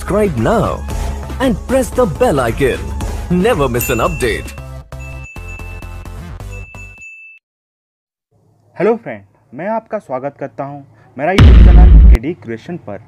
subscribe now and press the bell icon. Never miss an update. Hello friend, मैं आपका स्वागत करता हूं मेरा यूट्यूब चैनल केडी क्रिएशन पर।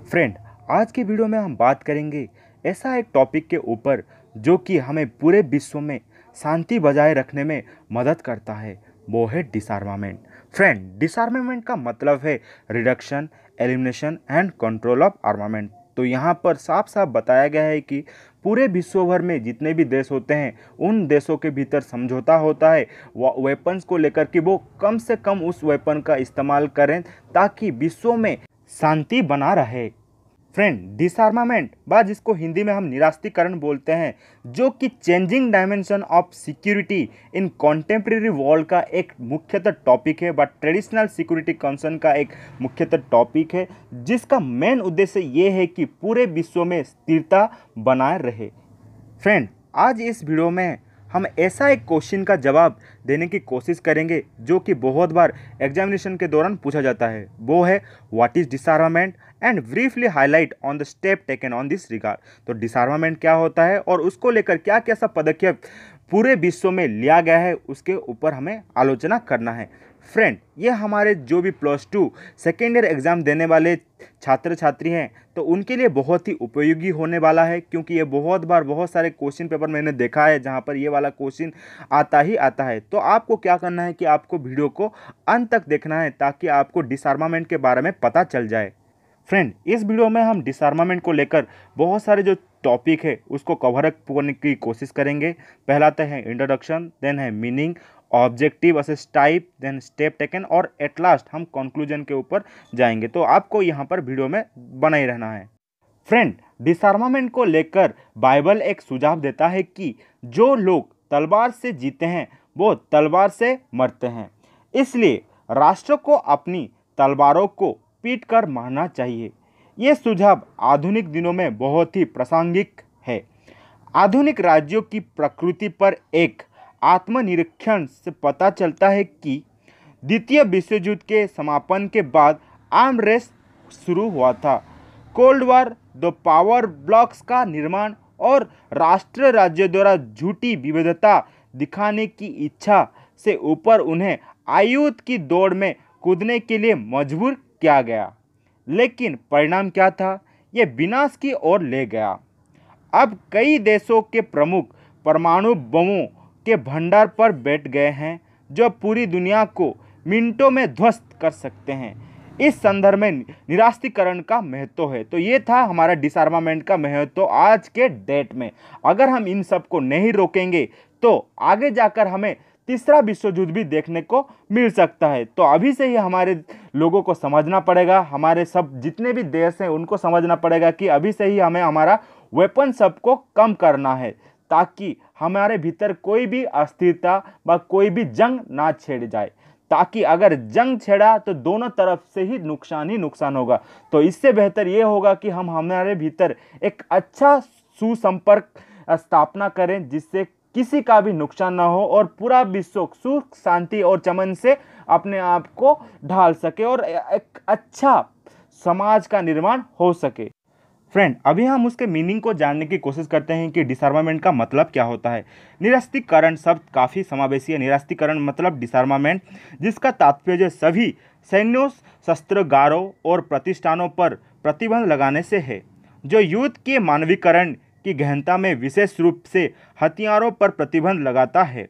फ्रेंड, आज की वीडियो में हम बात करेंगे ऐसा एक टॉपिक के ऊपर जो कि हमें पूरे विश्व में शांति बजाय रखने में मदद करता है, वो है डिसआर्मामेंट। फ्रेंड, डिसआर्मामेंट का मतलब है reduction, elimination and control of armament. तो यहाँ पर साफ साफ बताया गया है कि पूरे विश्व भर में जितने भी देश होते हैं उन देशों के भीतर समझौता होता है वेपन्स को लेकर कि वो कम से कम उस वेपन का इस्तेमाल करें ताकि विश्व में शांति बना रहे। फ्रेंड, डिसआर्मामेंट जिसको हिंदी में हम निरस्त्रीकरण बोलते हैं, जो कि changing dimension of security in contemporary world का एक मुख्यतः टॉपिक है, बट ट्रेडिशनल सिक्योरिटी कंसर्न का एक मुख्यतः टॉपिक है, जिसका मेन उद्देश्य ये है कि पूरे विश्व में स्थिरता बनाए रहे। फ्रेंड, आज इस वीडियो में हम ऐसा एक क्वेश्चन का जवाब देने की कोशिश करेंगे जो कि बहुत बार एग्जामिनेशन के दौरान पूछा जाता है, वो है what is डिसआर्मामेंट and briefly highlight on the step taken on this regard. तो डिसआर्मामेंट क्या होता है और उसको लेकर क्या कैसा पदक्षेप पूरे विश्व में लिया गया है, उसके ऊपर हमें आलोचना करना है। फ्रेंड, ये हमारे जो भी +2 सेकेंड ईयर एग्ज़ाम देने वाले छात्र छात्री हैं तो उनके लिए बहुत ही उपयोगी होने वाला है, क्योंकि ये बहुत बार बहुत सारे क्वेश्चन पेपर मैंने देखा है जहाँ पर ये वाला क्वेश्चन आता ही आता है। तो आपको क्या करना है कि आपको वीडियो को अंत तक देखना है ताकि आपको डिसआर्मामेंट के बारे में पता चल जाए। फ्रेंड, इस वीडियो में हम डिसआर्मामेंट को लेकर बहुत सारे जो टॉपिक है उसको कवर अप करने की कोशिश करेंगे। पहला तो है इंट्रोडक्शन, देन है meaning, objective assess type, then step taken और एट लास्ट हम कंक्लूजन के ऊपर जाएंगे। तो आपको यहाँ पर वीडियो में बना ही रहना है। फ्रेंड, डिसआर्मामेंट को लेकर बाइबल एक सुझाव देता है कि जो लोग तलवार से जीते हैं वो तलवार से मरते हैं, इसलिए राष्ट्र को अपनी तलवारों को पीट कर मारना चाहिए। ये सुझाव आधुनिक दिनों में बहुत ही प्रासंगिक है। आधुनिक राज्यों की प्रकृति पर एक आत्मनिरीक्षण से पता चलता है कि द्वितीय विश्व युद्ध के समापन के बाद आर्म रेस शुरू हुआ था। कोल्ड वॉर, दो पावर ब्लॉक्स का निर्माण और राष्ट्र राज्य द्वारा झूठी विविधता दिखाने की इच्छा से ऊपर उन्हें आयुध की दौड़ में कूदने के लिए मजबूर किया गया। लेकिन परिणाम क्या था? यह विनाश की ओर ले गया। अब कई देशों के प्रमुख परमाणु बमों के भंडार पर बैठ गए हैं जो पूरी दुनिया को मिनटों में ध्वस्त कर सकते हैं। इस संदर्भ में निरस्त्रीकरण का महत्व है। तो ये था हमारा डिसआर्मामेंट का महत्व आज के डेट में। अगर हम इन सब को नहीं रोकेंगे तो आगे जाकर हमें तीसरा विश्व युद्ध भी देखने को मिल सकता है। तो अभी से ही हमारे लोगों को समझना पड़ेगा, हमारे सब जितने भी देश हैं उनको समझना पड़ेगा कि अभी से ही हमें हमारा वेपन सब को कम करना है ताकि हमारे भीतर कोई भी अस्थिरता व कोई भी जंग ना छेड़ जाए, ताकि अगर जंग छेड़ा तो दोनों तरफ से ही नुकसान होगा। तो इससे बेहतर ये होगा कि हम हमारे भीतर एक अच्छा सुसंपर्क स्थापना करें जिससे किसी का भी नुकसान ना हो और पूरा विश्व सुख शांति और चमन से अपने आप को ढाल सके और एक अच्छा समाज का निर्माण हो सके। फ्रेंड, अभी हम उसके मीनिंग को जानने की कोशिश करते हैं कि डिसआर्मामेंट का मतलब क्या होता है। निरस्त्रीकरण शब्द काफ़ी समावेशी है। निरस्त्रीकरण मतलब डिसआर्मामेंट, जिसका तात्पर्य सभी सैन्यों, शस्त्रागारों और प्रतिष्ठानों पर प्रतिबंध लगाने से है, जो युद्ध के मानवीकरण की गहनता में विशेष रूप से हथियारों पर प्रतिबंध लगाता है।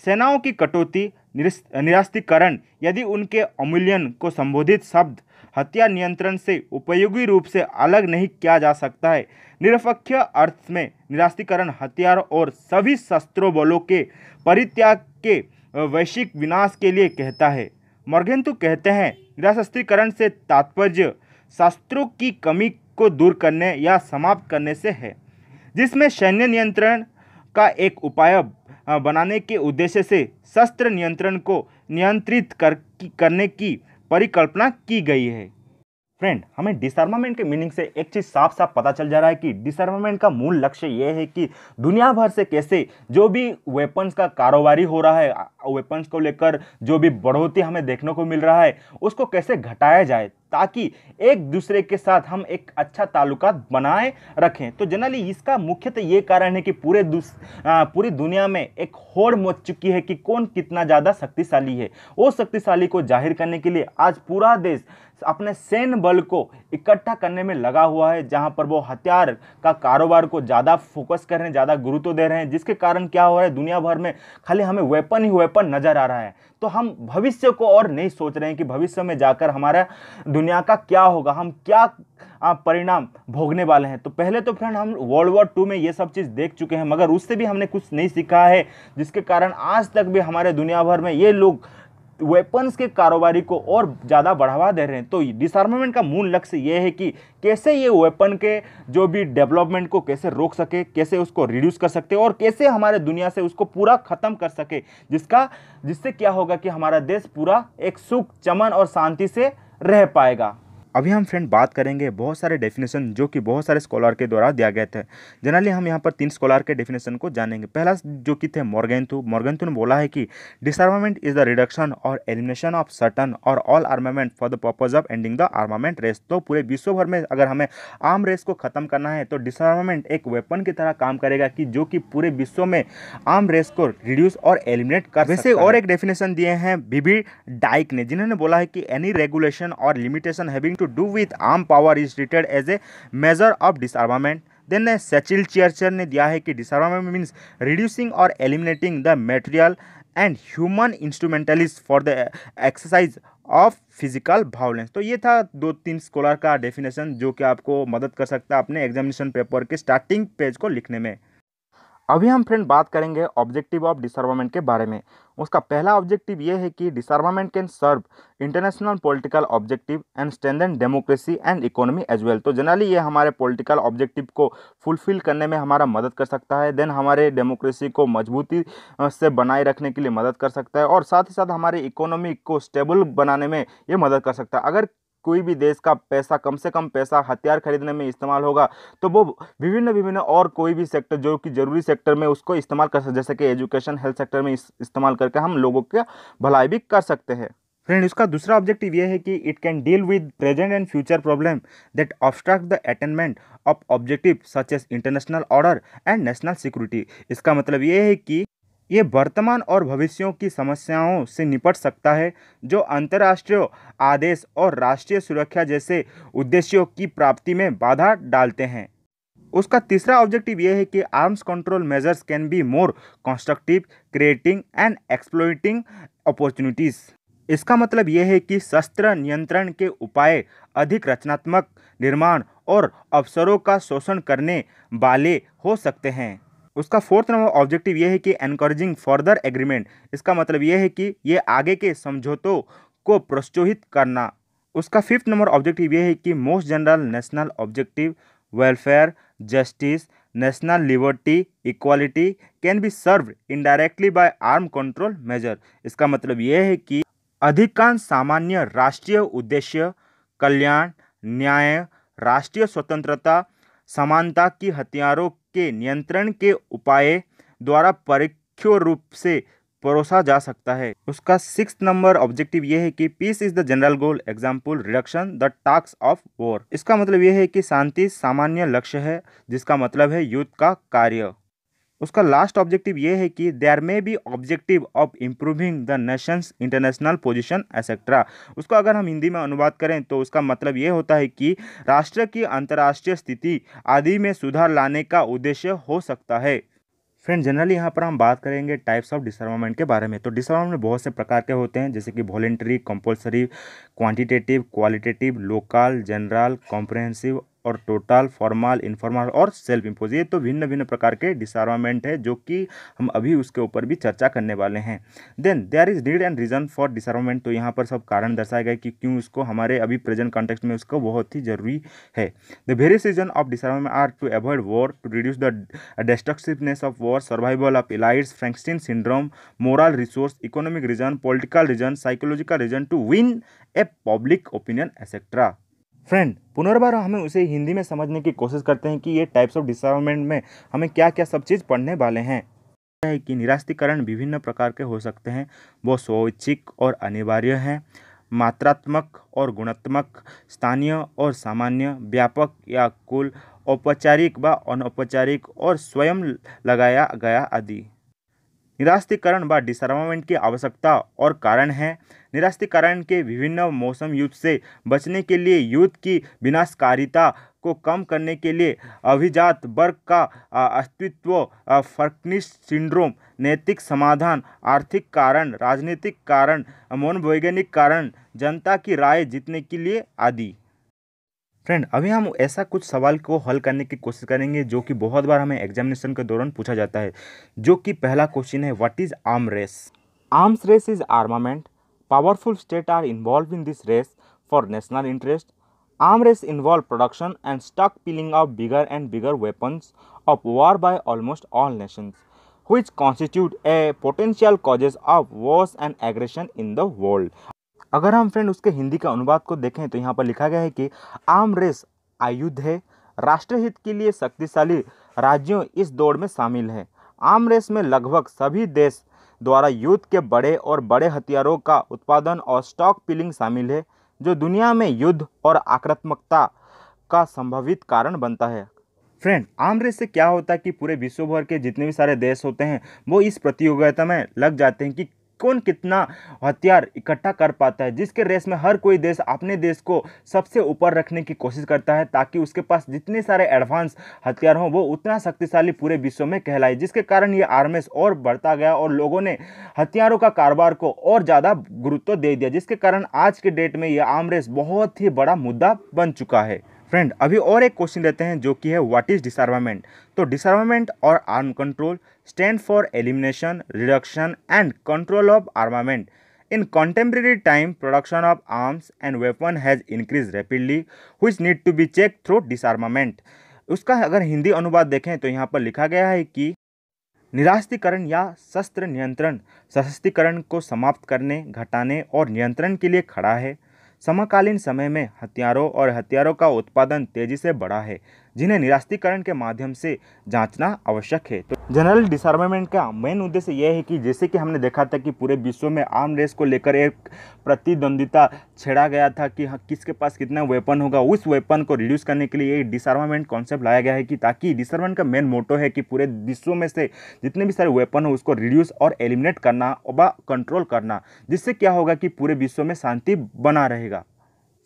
सेनाओं की कटौती, निरस्त्रीकरण यदि उनके अवमूल्यन को संबोधित शब्द हथियार नियंत्रण से उपयोगी रूप से अलग नहीं किया जा सकता है। निरपेक्ष अर्थ में निरस्त्रीकरण हथियार और सभी शस्त्रों बलों के परित्याग के वैश्विक विनाश के लिए कहता है। मॉर्गेंतु कहते हैं, निरस्त्रीकरण से तात्पर्य शस्त्रों की कमी को दूर करने या समाप्त करने से है, जिसमें सैन्य नियंत्रण का एक उपाय बनाने के उद्देश्य से शस्त्र नियंत्रण को नियंत्रित करने की परिकल्पना की गई है। फ्रेंड, हमें डिसआर्मामेंट के मीनिंग से एक चीज़ साफ साफ पता चल जा रहा है कि डिसआर्मामेंट का मूल लक्ष्य ये है कि दुनिया भर से कैसे जो भी वेपन्स का कारोबारी हो रहा है वेपन्स को लेकर जो भी बढ़ोतरी हमें देखने को मिल रहा है उसको कैसे घटाया जाए, ताकि एक दूसरे के साथ हम एक अच्छा ताल्लुकात बनाए रखें। तो जनरली इसका मुख्यतः ये कारण है कि पूरी दुनिया में एक होड़ मच चुकी है कि कौन कितना ज़्यादा शक्तिशाली है। वो शक्तिशाली को जाहिर करने के लिए आज पूरा देश अपने सैन्य बल को इकट्ठा करने में लगा हुआ है, जहां पर वो हथियार का कारोबार को ज़्यादा फोकस कर रहे हैं, ज़्यादा गुरुत्व दे रहे हैं, जिसके कारण क्या हो रहा है, दुनिया भर में खाली हमें वेपन ही वेपन नजर आ रहा है। तो हम भविष्य को और नहीं सोच रहे हैं कि भविष्य में जाकर हमारा दुनिया का क्या होगा, हम क्या परिणाम भोगने वाले हैं। तो पहले तो फ्रेंड हम वर्ल्ड वॉर 2 में ये सब चीज़ देख चुके हैं, मगर उससे भी हमने कुछ नहीं सीखा है, जिसके कारण आज तक भी हमारे दुनिया भर में ये लोग वेपन्स के कारोबारी को और ज़्यादा बढ़ावा दे रहे हैं। तो डिसआर्मामेंट का मूल लक्ष्य ये है कि कैसे ये वेपन के जो भी डेवलपमेंट को कैसे रोक सके, कैसे उसको रिड्यूस कर सकते और कैसे हमारे दुनिया से उसको पूरा ख़त्म कर सके, जिससे क्या होगा कि हमारा देश पूरा एक सुख चमन और शांति से रह पाएगा। अभी हम फ्रेंड बात करेंगे बहुत सारे डेफिनेशन जो कि बहुत सारे स्कॉलर के द्वारा दिया गया था। जनरली हम यहाँ पर 3 स्कॉलर के डेफिनेशन को जानेंगे। पहला जो कि थे मॉर्गेंथु ने बोला है कि डिसआर्मामेंट इज द रिडक्शन और एलिमिनेशन ऑफ सर्टन और all armament for the purpose of ending the armament race. तो पूरे विश्व भर में अगर हमें आर्म रेस को खत्म करना है तो डिसआर्मामेंट एक वेपन की तरह काम करेगा कि जो कि पूरे विश्व में आर्म रेस को रिड्यूस और एलिमिनेट कर वैसे और एक डेफिनेशन दिए हैं बीबी डाइक ने, जिन्होंने बोला है कि एनी रेगुलेशन और limitation having to do with armed power is treated as a measure of disarmament. Then सचिल चियर्चर ने दिया है कि disarmament means reducing or eliminating the material and human instrumentalities for the exercise of physical violence। तो ये था 2-3 scholar का डेफिनेशन जो कि आपको मदद कर सकता है अपने एग्जामिनेशन पेपर के स्टार्टिंग पेज को लिखने में। अभी हम फ्रेंड बात करेंगे ऑब्जेक्टिव ऑफ डिसआर्मामेंट के बारे में। उसका पहला ऑब्जेक्टिव ये है कि disarmament can serve international political objective and strengthen democracy and economy as well. तो जनरली ये हमारे पॉलिटिकल ऑब्जेक्टिव को फुलफिल करने में हमारा मदद कर सकता है, देन हमारे डेमोक्रेसी को मजबूती से बनाए रखने के लिए मदद कर सकता है, और साथ ही साथ हमारे इकोनॉमी को स्टेबल बनाने में ये मदद कर सकता है। अगर कोई भी देश का पैसा कम से कम पैसा हथियार खरीदने में इस्तेमाल होगा तो वो विभिन्न और कोई भी सेक्टर जो कि जरूरी सेक्टर में उसको इस्तेमाल कर सकते, जैसे कि एजुकेशन हेल्थ सेक्टर में इस्तेमाल करके हम लोगों का भलाई भी कर सकते हैं। फ्रेंड इसका दूसरा ऑब्जेक्टिव ये है कि it can deal with present and future problem that obstruct the attainment of objective such as international order and national security. इसका मतलब ये है कि ये वर्तमान और भविष्यों की समस्याओं से निपट सकता है जो अंतर्राष्ट्रीय आदेश और राष्ट्रीय सुरक्षा जैसे उद्देश्यों की प्राप्ति में बाधा डालते हैं। उसका तीसरा ऑब्जेक्टिव ये है कि arms control measures can be more constructive, creating and exploiting opportunities. इसका मतलब ये है कि शस्त्र नियंत्रण के उपाय अधिक रचनात्मक, निर्माण और अवसरों का शोषण करने वाले हो सकते हैं। उसका 4th नंबर ऑब्जेक्टिव ये है कि एनकरेजिंग फर्दर एग्रीमेंट। इसका मतलब ये है कि ये आगे के समझौतों को प्रोत्साहित करना। उसका 5th नंबर ऑब्जेक्टिव ये है कि most general national objective welfare, justice, national liberty, equality can be served indirectly bye arm control measure. इसका मतलब ये है कि अधिकांश सामान्य राष्ट्रीय उद्देश्य, कल्याण, न्याय, राष्ट्रीय स्वतंत्रता, समानता की हथियारों के नियंत्रण के उपाय द्वारा परोक्ष रूप से परोसा जा सकता है। उसका 6th नंबर ऑब्जेक्टिव ये है कि peace is the general goal, example reduction the task of war. इसका मतलब ये है कि शांति सामान्य लक्ष्य है, जिसका मतलब है युद्ध का कार्य। उसका लास्ट ऑब्जेक्टिव ये है कि there may be objective of improving the nations international position et cetera. उसको अगर हम हिंदी में अनुवाद करें तो उसका मतलब ये होता है कि राष्ट्र की अंतर्राष्ट्रीय स्थिति आदि में सुधार लाने का उद्देश्य हो सकता है। फ्रेंड जनरली यहाँ पर हम बात करेंगे टाइप्स ऑफ डिसआर्मामेंट के बारे में। तो डिसआर्मामेंट बहुत से प्रकार के होते हैं, जैसे कि voluntary, compulsory, quantitative, qualitative, local, general, comprehensive और टोटल, फॉर्मल, इनफॉर्मल और सेल्फ इम्पोज। ये तो भिन्न प्रकार के डिसआर्मामेंट है जो कि हम अभी उसके ऊपर भी चर्चा करने वाले हैं। Then there is need and reason for disarmament. तो यहाँ पर सब कारण दर्शाए गए कि क्यों उसको हमारे अभी प्रेजेंट कॉन्टेक्स्ट में उसको बहुत ही जरूरी है। The various reason of disarmament are to avoid war, to reduce the destructiveness of war, survival of allies, Frankenstein syndrome, moral resource, economic reason, political reason, psychological reason, to win a public opinion etcetera. Friend पुनर्बार हमें उसे हिंदी में समझने की कोशिश करते हैं कि ये टाइप्स ऑफ डिसआर्मामेंट में हमें क्या क्या सब चीज़ पढ़ने वाले हैं। है कि निरस्त्रीकरण विभिन्न प्रकार के हो सकते हैं। वो स्वैच्छिक और अनिवार्य हैं, मात्रात्मक और गुणात्मक, स्थानीय और सामान्य, व्यापक या कुल, औपचारिक व अनौपचारिक और स्वयं लगाया गया आदि। निरस्त्रीकरण व डिसआर्मामेंट की आवश्यकता और कारण है। निरस्त्रीकरण के विभिन्न मौसम युद्ध से बचने के लिए, युद्ध की विनाशकारिता को कम करने के लिए, अभिजात वर्ग का अस्तित्व, फर्कनिश सिंड्रोम, नैतिक समाधान, आर्थिक कारण, राजनीतिक कारण, मनोवैज्ञानिक कारण, जनता की राय जीतने के लिए आदि। फ्रेंड, अभी हम ऐसा कुछ सवाल को हल करने की कोशिश करेंगे जो कि बहुत बार हमें एग्जामिनेशन के दौरान पूछा जाता है। जो कि पहला क्वेश्चन है, what is arm race? Arms race is armament. Powerful state are involve in this race for national interest. Arm race involve production and stockpiling of bigger and bigger weapons of war by almost all nations, which constitute a potential causes of wars and aggression in the world। अगर हम friend उसके हिंदी का अनुवाद को देखें तो यहाँ पर लिखा गया है कि आर्म रेस आयुध है, राष्ट्रहित के लिए शक्तिशाली राज्यों इस दौड़ में शामिल हैं। आर्म रेस में लगभग सभी देश द्वारा युद्ध के बड़े और बड़े हथियारों का उत्पादन और स्टॉक पिलिंग शामिल है, जो दुनिया में युद्ध और आक्रामकता का संभावित कारण बनता है। फ्रेंड, आर्म रेस से क्या होता है कि पूरे विश्व भर के जितने भी सारे देश होते हैं वो इस प्रतियोगिता में लग जाते हैं कि कौन कितना हथियार इकट्ठा कर पाता है, जिसके रेस में हर कोई देश अपने देश को सबसे ऊपर रखने की कोशिश करता है ताकि उसके पास जितने सारे एडवांस हथियार हों वो उतना शक्तिशाली पूरे विश्व में कहलाए। जिसके कारण ये आर्म रेस और बढ़ता गया और लोगों ने हथियारों का कारोबार को और ज़्यादा गुरुत्व दे दिया, जिसके कारण आज के डेट में ये आर्म रेस बहुत ही बड़ा मुद्दा बन चुका है। फ्रेंड, अभी और एक क्वेश्चन लेते हैं जो कि है व्हाट इज डिसआर्मामेंट। तो डिसआर्मामेंट और arm control stand for elimination, reduction and control of armament. In contemporary time production of arms and weapon has increase rapidly which need to be check through disarmament. उसका अगर हिंदी अनुवाद देखें तो यहाँ पर लिखा गया है कि निरस्त्रीकरण या शस्त्र नियंत्रण सशस्त्रीकरण को समाप्त करने, घटाने और नियंत्रण के लिए खड़ा है। समकालीन समय में हथियारों और हथियारों का उत्पादन तेजी से बढ़ा है, जिन्हें निरस्त्रीकरण के माध्यम से जांचना आवश्यक है। तो जनरल डिसआर्मामेंट का मेन उद्देश्य यह है कि जैसे कि हमने देखा था कि पूरे विश्व में आर्म रेस को लेकर एक प्रतिद्वंदिता छेड़ा गया था कि किसके पास कितना वेपन होगा, उस वेपन को रिड्यूस करने के लिए ये डिसआर्मामेंट कॉन्सेप्ट लाया गया है कि ताकि डिसआर्मामेंट का मेन मोटो है कि पूरे विश्व में से जितने भी सारे वेपन हो उसको रिड्यूस और एलिमिनेट करना व कंट्रोल करना, जिससे क्या होगा कि पूरे विश्व में शांति बना रहेगा।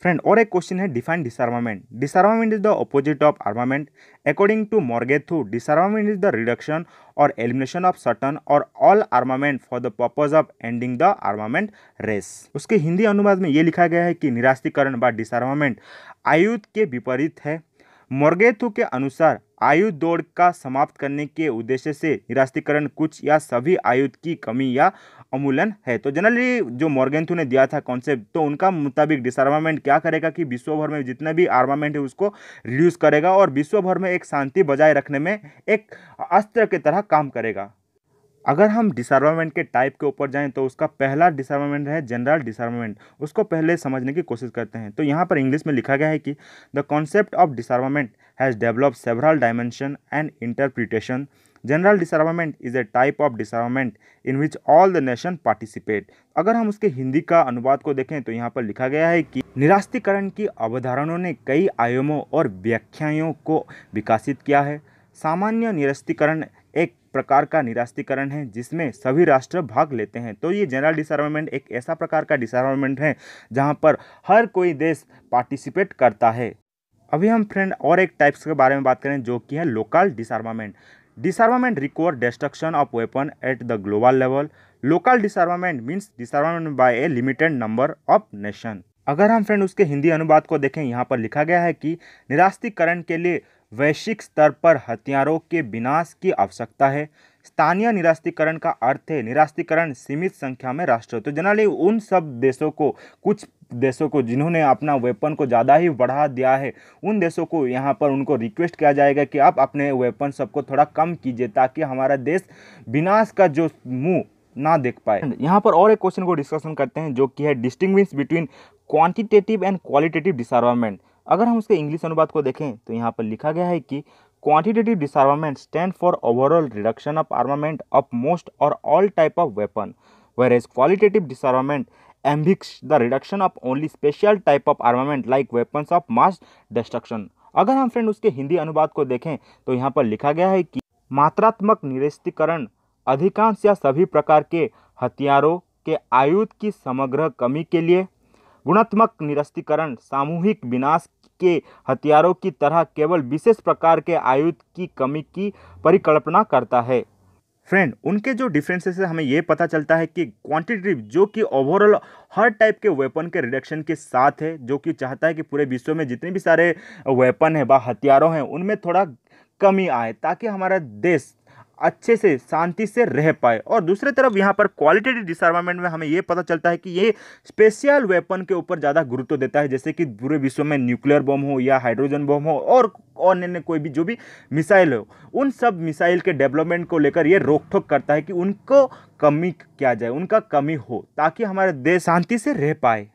फ्रेंड, और एक क्वेश्चन है, define disarmament. Disarmament is the opposite of armament. According to Morgenthau, disarmament is the reduction और एलिमिनेशन ऑफ सर्टन और all armament for the purpose of ending the armament race. उसके हिंदी अनुवाद में ये लिखा गया है कि निरस्त्रीकरण व डिसआर्मामेंट आयुध के विपरीत है। मॉर्गेथू के अनुसार आयुध दौड़ का समाप्त करने के उद्देश्य से निरस्त्रीकरण कुछ या सभी आयुध की कमी या अवमूलन है। तो जनरली जो मॉर्गेथू ने दिया था कॉन्सेप्ट, तो उनका मुताबिक डिसआर्मामेंट क्या करेगा कि विश्व भर में जितना भी आर्मामेंट है उसको रिड्यूस करेगा और विश्व भर में एक शांति बजाय रखने में एक अस्त्र की तरह काम करेगा। अगर हम डिसआर्मामेंट के टाइप के ऊपर जाएं तो उसका पहला डिसआर्मामेंट है जनरल डिसआर्मामेंट। उसको पहले समझने की कोशिश करते हैं। तो यहाँ पर इंग्लिश में लिखा गया है कि the concept of डिसआर्मामेंट has developed several dimension and interpretation. General disarmament is a type of डिसआर्मामेंट in which all the nation participate. अगर हम उसके हिंदी का अनुवाद को देखें तो यहाँ पर लिखा गया है कि निरस्त्रीकरण की अवधारणाओं ने कई आयामों और व्याख्याओं को विकसित किया है। सामान्य निरस्त्रीकरण एक प्रकार का निरस्त्रीकरण है जिसमें सभी राष्ट्र भाग लेते हैं। तो ये जनरल डिसआर्मामेंट एक ऐसा प्रकार का डिसआर्मामेंट है जहां पर हर कोई देश पार्टिसिपेट करता है। अभी हम फ्रेंड और एक टाइप्स के बारे में बात करें जो कि है local disarmament. Disarmament require destruction of weapon at the global level. Local disarmament means disarmament by a limited number of nation. अगर हम फ्रेंड उसके हिंदी अनुवाद को देखें, यहाँ पर लिखा गया है कि निरस्त्रीकरण के लिए वैश्विक स्तर पर हथियारों के विनाश की आवश्यकता है। स्थानीय निरस्त्रीकरण का अर्थ है निरस्त्रीकरण सीमित संख्या में राष्ट्र। तो जनरली उन सब देशों को, कुछ देशों को जिन्होंने अपना वेपन को ज़्यादा ही बढ़ा दिया है, उन देशों को यहाँ पर उनको रिक्वेस्ट किया जाएगा कि आप अपने वेपन सबको थोड़ा कम कीजिए ताकि हमारा देश विनाश का जो मुँह ना देख पाए। यहाँ पर और एक क्वेश्चन को डिस्कशन करते हैं जो कि है distinguish between quantitative and qualitative डिसआर्मामेंट। अगर हम उसके इंग्लिश अनुवाद को देखें तो यहाँ पर लिखा गया है कि Quantitative disarmament stands for overall reduction of armament of most or all type of weapon, whereas qualitative disarmament ambigs the reduction of only special type of armament like weapons of mass destruction। अगर हम friend उसके हिंदी अनुवाद को देखें तो यहाँ पर लिखा गया है कि मात्रात्मक निरस्त्रीकरण अधिकांश या सभी प्रकार के हथियारों के आयुध की समग्र कमी के लिए, गुणात्मक निरस्त्रीकरण सामूहिक विनाश के हथियारों की तरह केवल विशेष प्रकार के आयुध की कमी की परिकल्पना करता है। फ्रेंड, उनके जो डिफरेंसेस है हमें ये पता चलता है कि क्वांटिटेटिव जो कि ओवरऑल हर टाइप के वेपन के रिडक्शन के साथ है, जो कि चाहता है कि पूरे विश्व में जितने भी सारे वेपन है व हथियारों हैं उनमें थोड़ा कमी आए ताकि हमारा देश अच्छे से शांति से रह पाए। और दूसरी तरफ यहाँ पर क्वालिटेटिव डिसआर्मामेंट में हमें ये पता चलता है कि ये स्पेशल वेपन के ऊपर ज़्यादा गुरुत्व देता है, जैसे कि पूरे विश्व में न्यूक्लियर बम हो या हाइड्रोजन बम हो और अन्य कोई भी जो भी मिसाइल हो, उन सब मिसाइल के डेवलपमेंट को लेकर ये रोक टोक करता है कि उनको कमी किया जाए, उनका कमी हो ताकि हमारे देश शांति से रह पाए।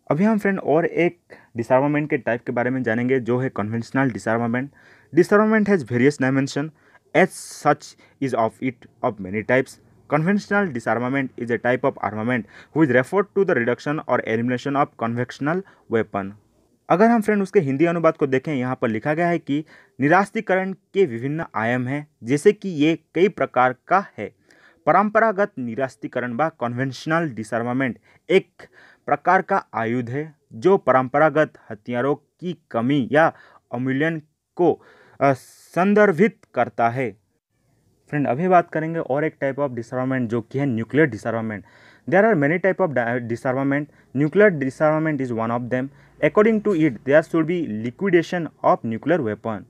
अभी हम फ्रेंड और एक डिसआर्मामेंट के टाइप के बारे में जानेंगे जो है conventional डिसआर्मामेंट। Disarmament has various dimensions. As such, is of it of many types. Conventional disarmament is a type of armament which is referred to the reduction or elimination of conventional weapon. अगर हम friend उसके हिंदी अनुवाद को देखें, यहाँ पर लिखा गया है कि निरस्त्रीकरण के विभिन्न आयाम हैं, जैसे कि ये कई प्रकार का है। परंपरागत निरस्त्रीकरण व कन्वेंशनल डिसआर्मामेंट एक प्रकार का आयुध है जो परंपरागत हथियारों की कमी या अवमूल्यन को संदर्भित करता है। फ्रेंड, अभी बात करेंगे और एक टाइप ऑफ डिसआर्मामेंट जो कि है nuclear disarmament. There are many type of disarmament. Nuclear disarmament is one of them. According to it there should be liquidation of nuclear weapon.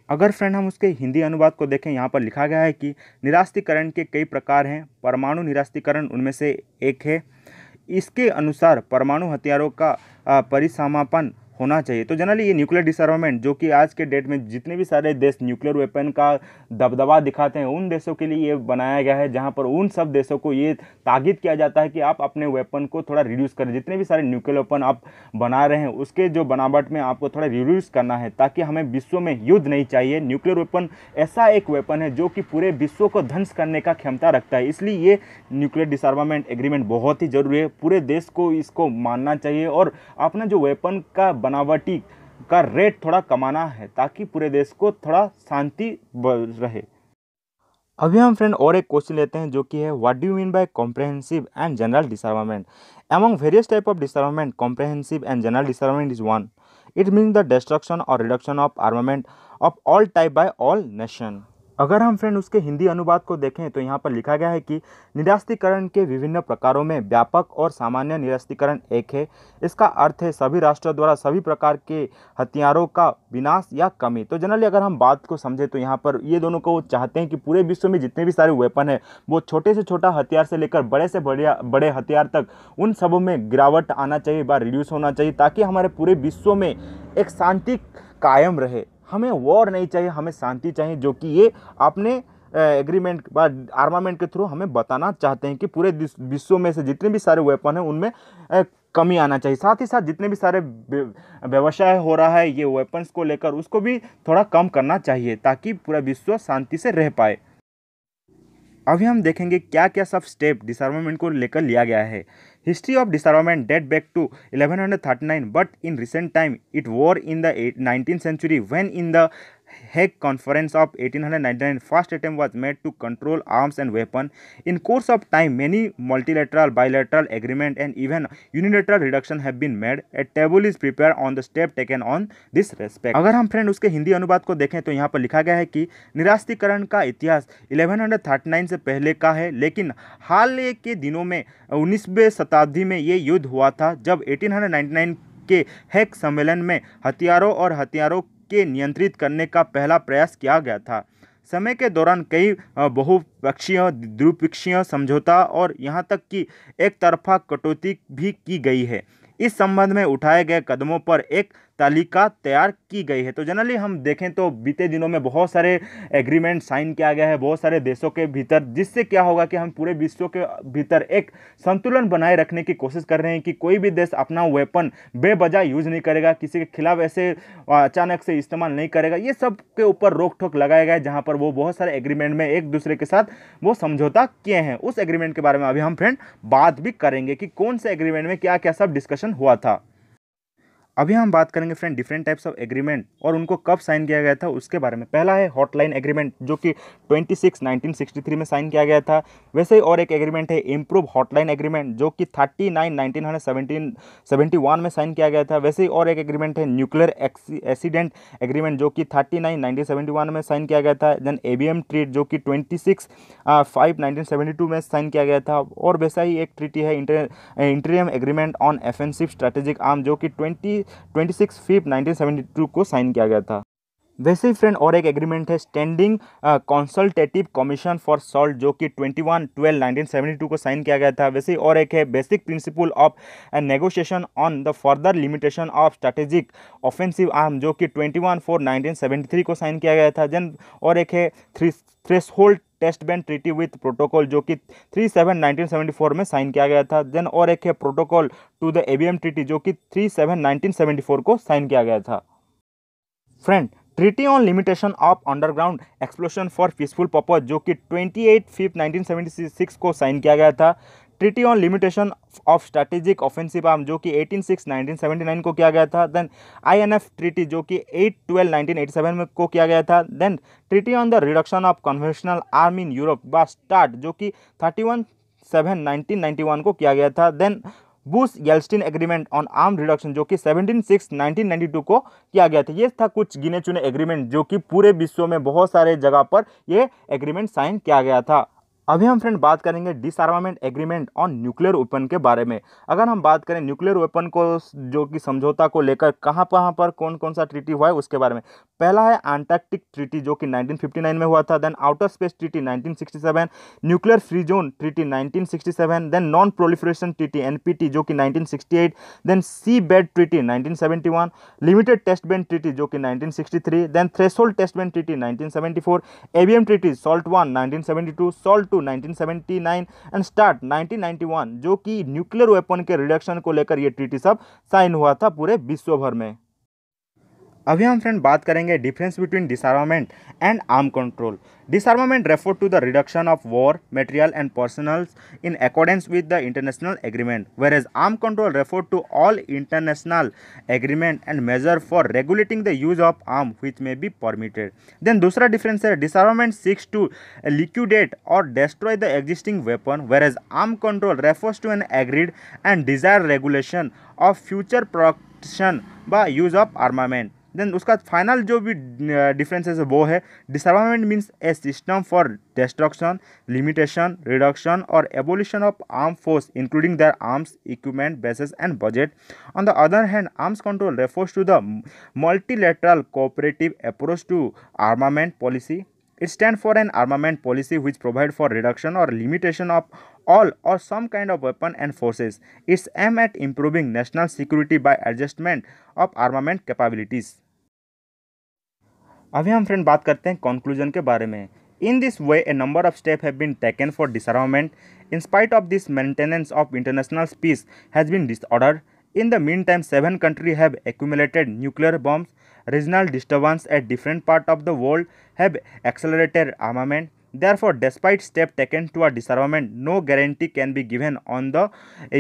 अगर फ्रेंड हम उसके हिंदी अनुवाद को देखें, यहाँ पर लिखा गया है कि निरस्त्रीकरण के कई प्रकार हैं। परमाणु निरस्त्रीकरण उनमें से एक है। इसके अनुसार परमाणु हथियारों का परिसमापन होना चाहिए। तो जनरली ये न्यूक्लियर डिसआर्मामेंट जो कि आज के डेट में जितने भी सारे देश न्यूक्लियर वेपन का दबदबा दिखाते हैं उन देशों के लिए ये बनाया गया है, जहां पर उन सब देशों को ये ताकीद किया जाता है कि आप अपने वेपन को थोड़ा रिड्यूस करें। जितने भी सारे न्यूक्लियर वेपन आप बना रहे हैं उसके जो बनावट में आपको थोड़ा रिड्यूस करना है ताकि हमें विश्व में युद्ध नहीं चाहिए। न्यूक्लियर वेपन ऐसा एक वेपन है जो कि पूरे विश्व को ध्वंस करने का क्षमता रखता है, इसलिए ये न्यूक्लियर डिसआर्मामेंट एग्रीमेंट बहुत ही जरूरी है। पूरे देश को इसको मानना चाहिए और अपना जो वेपन का बनावटी का रेट थोड़ा कमाना है ताकि पूरे देश को थोड़ा शांति रहे। अभी हम फ्रेंड और एक क्वेश्चन लेते हैं जो कि है what do you mean by comprehensive and general disarmament. Among various type of disarmament comprehensive and general disarmament is one. It means the destruction और reduction of armament of all type by all nation. अगर हम friend उसके हिंदी अनुवाद को देखें तो यहाँ पर लिखा गया है कि निरस्त्रीकरण के विभिन्न प्रकारों में व्यापक और सामान्य निरस्त्रीकरण एक है। इसका अर्थ है सभी राष्ट्रों द्वारा सभी प्रकार के हथियारों का विनाश या कमी। तो जनरली अगर हम बात को समझें तो यहाँ पर ये दोनों को चाहते हैं कि पूरे विश्व में जितने भी सारे वेपन है वो छोटे से छोटा हथियार से लेकर बड़े से बड़े हथियार तक उन सब में गिरावट आना चाहिए व रिड्यूस होना चाहिए ताकि हमारे पूरे विश्व में एक शांति कायम रहे। हमें वॉर नहीं चाहिए, हमें शांति चाहिए, जो कि ये अपने एग्रीमेंट व आर्मामेंट के थ्रू हमें बताना चाहते हैं कि पूरे विश्व में से जितने भी सारे वेपन हैं उनमें कमी आना चाहिए। साथ ही साथ जितने भी सारे व्यवसाय हो रहा है ये वेपन्स को लेकर उसको भी थोड़ा कम करना चाहिए ताकि पूरा विश्व शांति से रह पाए। अभी हम देखेंगे क्या क्या सब स्टेप डिसआर्मामेंट को लेकर लिया गया है। History of disarmament date back to 1139 but in recent time it war in the 19th century when in the Hague Conference of 1899 first attempt was made to control arms and weapons. In course of time many multilateral, bilateral agreement and even unilateral reduction have been made. A table is prepared on the step taken on this respect. अगर हम friend उसके हिंदी अनुवाद को देखें तो यहाँ पर लिखा गया है कि निरस्त्रीकरण का इतिहास 1139 से पहले का है, लेकिन हाल के दिनों में 19वीं शताब्दी में ये युद्ध हुआ था जब 1899 के हैग सम्मेलन में हथियारों और हथियारों के नियंत्रित करने का पहला प्रयास किया गया था। समय के दौरान कई बहुपक्षीय, द्विपक्षीय समझौता और यहाँ तक कि एक तरफा कटौती भी की गई है। इस संबंध में उठाए गए कदमों पर एक तालिका तैयार की गई है। तो जनरली हम देखें तो बीते दिनों में बहुत सारे एग्रीमेंट साइन किया गया है बहुत सारे देशों के भीतर, जिससे क्या होगा कि हम पूरे विश्व के भीतर एक संतुलन बनाए रखने की कोशिश कर रहे हैं कि कोई भी देश अपना वेपन बेवजह यूज नहीं करेगा, किसी के खिलाफ ऐसे अचानक से इस्तेमाल नहीं करेगा। ये सब के ऊपर रोक टोक लगाया गया है, जहां पर वो बहुत सारे एग्रीमेंट में एक दूसरे के साथ वो समझौता किए हैं। उस एग्रीमेंट के बारे में अभी हम फ्रेंड बात भी करेंगे कि कौन से एग्रीमेंट में क्या क्या सब डिस्कशन हुआ था। अभी हम बात करेंगे friend different types of agreement और उनको कब साइन किया गया था उसके बारे में। पहला है हॉटलाइन एग्रीमेंट जो कि 26/1963 में साइन किया गया था। वैसे ही और एक एग्रीमेंट है इम्प्रूव हॉटलाइन एग्रीमेंट जो कि 39/1971 में साइन किया गया था। वैसे ही और एक एग्रीमेंट है न्यूक्लियर एक्सीडेंट एग्रीमेंट जो कि 39/1971 में साइन किया गया था। देन एबीएम ट्रीट जो कि 26/5/1972 में साइन किया गया था। और वैसा ही एक ट्रीटी है इंटीरियम agreement on offensive strategic arm जो कि 26/5/1972 को साइन किया गया था। वैसे ही फ्रेंड और एक एग्रीमेंट है standing consultative commission for salt जो कि 21/12/1972 को साइन किया गया था। वैसे ही और एक है basic principle of negotiation on the further limitation of strategic offensive arm जो कि 21/4/1973 को साइन किया गया था। देन और एक है threshold test band treaty with protocol जो कि 3/7/1974 में साइन किया गया था। देन और एक है protocol to the ABM treaty जो कि 3/7/1974 को साइन किया गया था। Friend treaty on limitation of underground explosion for peaceful purpose जो कि 28/5/1976 को साइन किया गया था। Treaty on limitation of strategic offensive arm जो कि 18/6/1979 को किया गया था। देन आईएनएफ ट्रीटी जो कि 8/12/1987 में को किया गया था। Then treaty on the reduction of conventional arm in Europe व स्टार्ट जो कि 31/7/1991 को किया गया था। Then Bush Yeltsin agreement on arm reduction जो कि 17/6/1992 को किया गया था। ये था कुछ गिने चुने एग्रीमेंट जो कि पूरे विश्व में बहुत सारे जगह पर ये एग्रीमेंट साइन किया गया था। अभी हम फ्रेंड बात करेंगे डिसआर्मामेंट एग्रीमेंट ऑन न्यूक्लियर वेपन के बारे में। अगर हम बात करें न्यूक्लियर वेपन को जो कि समझौता को लेकर कहाँ पर कौन कौन सा ट्रीटी हुआ है उसके बारे में। पहला है अंटार्कटिक ट्रीटी जो कि 1959 में हुआ था। Then outer space treaty 1967, nuclear free zone treaty 1967, then non proliferation treaty NPT जो कि 1968, then sea bed treaty 1971, limited test band treaty जो कि 1963, then threshold test band treaty 1974, ABM treaty SALT 1 1972, SALT 1979 and START 1991 जो कि nuclear weapon के reduction को लेकर ये ट्रीटी सब साइन हुआ था पूरे विश्व भर में। अभी हम फ्रेंड बात करेंगे difference between disarmament and arm control. Disarmament refer to the reduction of war material and personnels in accordance with the international agreement, whereas arm control refer to all international agreement and measure for regulating the use of arm which may be permitted. Then दूसरा difference है disarmament seeks to liquidate और destroy the existing weapon, whereas arm control refers to an agreed and desired regulation of future production by use of armament। Then उसका final जो भी differences है वो है disarmament means a system for destruction, limitation, reduction और abolition of arm force including their arms, equipment, bases and budget. On the other hand arms control refers to the multilateral cooperative approach to armament policy. It stands for an armament policy which provides for reduction or limitation of all or some kind of weapon and forces. It's aimed at improving national security by adjustment of armament capabilities. अभी हम friend बात करते हैं conclusion के बारे में। In this way, a number of steps have been taken for disarmament. In spite of this, maintenance of international peace has been disordered. In the meantime, 7 countries have accumulated nuclear bombs. Regional disturbance at different parts of the world have accelerated armament. Therefore, despite steps taken toward disarmament, no guarantee can be given on the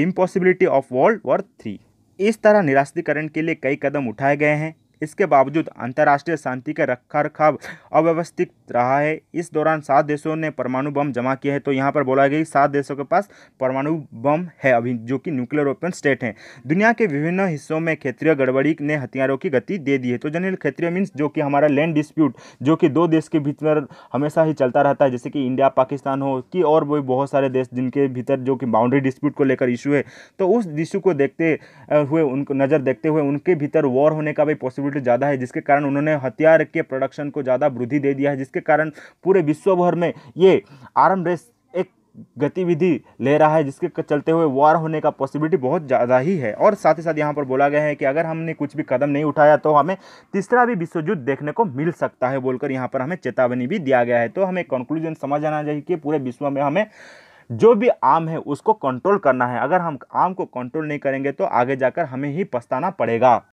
impossibility of World War III. इस तरह निरस्त्रीकरण के लिए कई कदम उठाए गए हैं। इसके बावजूद अंतर्राष्ट्रीय शांति का रखरखाव अव्यवस्थित रहा है। इस दौरान 7 देशों ने परमाणु बम जमा किए हैं। तो यहाँ पर बोला गया कि 7 देशों के पास परमाणु बम है अभी, जो कि न्यूक्लियर वेपन स्टेट हैं। दुनिया के विभिन्न हिस्सों में क्षेत्रीय गड़बड़ी ने हथियारों की गति दे दी है। तो जनरल क्षेत्रीय मीन्स जो कि हमारा लैंड डिस्प्यूट जो कि 2 देश के भीतर हमेशा ही चलता रहता है, जैसे कि इंडिया पाकिस्तान हो कि और भी बहुत सारे देश जिनके भीतर जो कि बाउंड्री डिस्प्यूट को लेकर इशू है। तो उस इशू को देखते हुए उनको नज़र देखते हुए उनके भीतर वॉर होने का भी पॉसिबिलिटी ज़्यादा है, जिसके कारण उन्होंने हथियार के प्रोडक्शन को ज़्यादा वृद्धि दे दिया है, जिसके कारण पूरे विश्व भर में ये आर्म रेस एक गतिविधि ले रहा है, जिसके चलते हुए वॉर होने का पॉसिबिलिटी बहुत ज़्यादा ही है। और साथ ही साथ यहाँ पर बोला गया है कि अगर हमने कुछ भी कदम नहीं उठाया तो हमें तीसरा भी विश्व युद्ध देखने को मिल सकता है बोलकर यहाँ पर हमें चेतावनी भी दिया गया है। तो हमें कंक्लूजन समझ आना चाहिए कि पूरे विश्व में हमें जो भी आम है उसको कंट्रोल करना है। अगर हम आम को कंट्रोल नहीं करेंगे तो आगे जाकर हमें ही पछताना पड़ेगा।